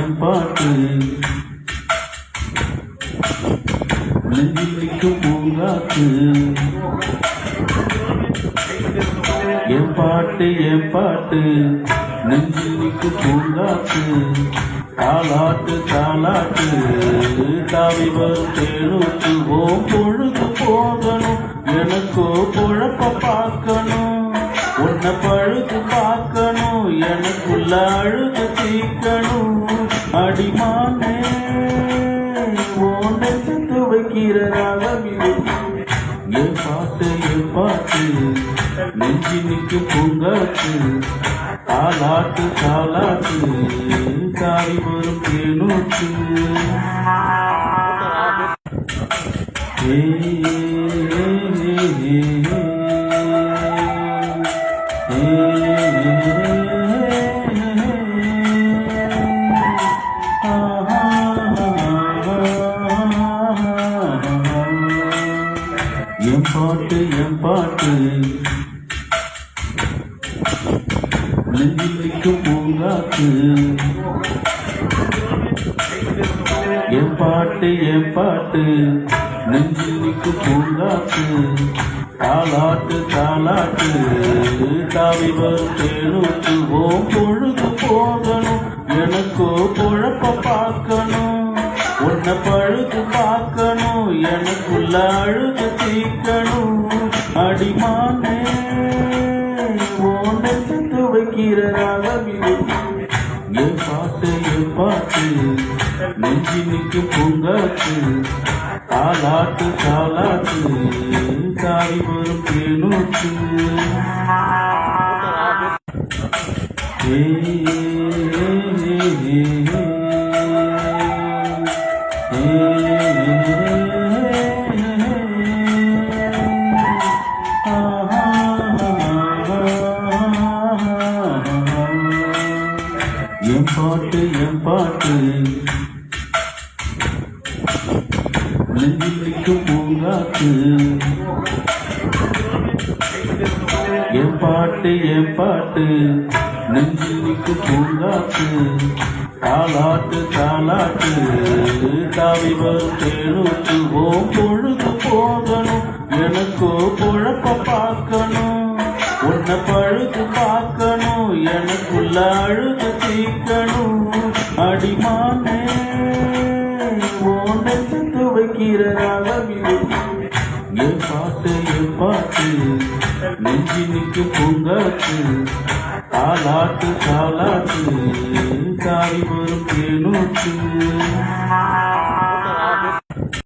என் பாட்டு நெஞ்சில் நிற்கும் பூங்காத்து. என் பாட்டு நெஞ்சில் நிற்கும் பூங்காத்து. தாலாட்டு தாவி வரும் தேனூற்று. ஓ பொழுது போகணும், எனக்கோ பொழப்ப பார்க்கணும். உன்னை பழுது பார்க்கணும், எனக்குள்ள அழுது தீக்கணும். அடிமானே ஓனை செத்து வைக்கிற ராகமில்லை. என் பாட்டு நெஞ்சி நிற்கும் பூங்காத்து. தாலாட்டு தாவி வரும் தேனூற்று. என் பாட்டு நெஞ்சில் நிற்கும் பூங்காத்து. என் பாட்டு நெஞ்சில் நிற்கும் பூங்காத்து. தாலாட்டு தாவி வரும் தேனூற்று. ஓ பொழுது போகணும், எனக்கோ பொழப்ப பார்க்கணும். உன்னை பழுது பார்க்கணும், எனக்குள்ள அழுது தீக்கணும். அடிமானே ஓனை செத்து வைக்கிற ராகமில்லை. என் பாட்டு நெஞ்சி நிற்கும் பூங்காத்து. தாலாட்டு தாவி வரும் தேனூற்று. என் பாட்டு நெஞ்சில் நிற்கும் பூங்காத்து. என் பாட்டு நெஞ்சில் நிற்கும் பூங்காத்து. தாலாட்டு தாவி வரும் தேனூற்று. ஓ பொழுது போகணும், எனக்கோ பொழப்ப பார்க்கணும். உன்னை பழுது பார்க்கணும், எனக்குள்ள அழுது தீக்கணும். அடிமானே ஓனை செத்து வைக்கிற ராகமில்லை. என் பாட்டு நெஞ்சி நிற்கும் பூங்காத்து. தாலாட்டு தாவி வரும் தேனூற்று.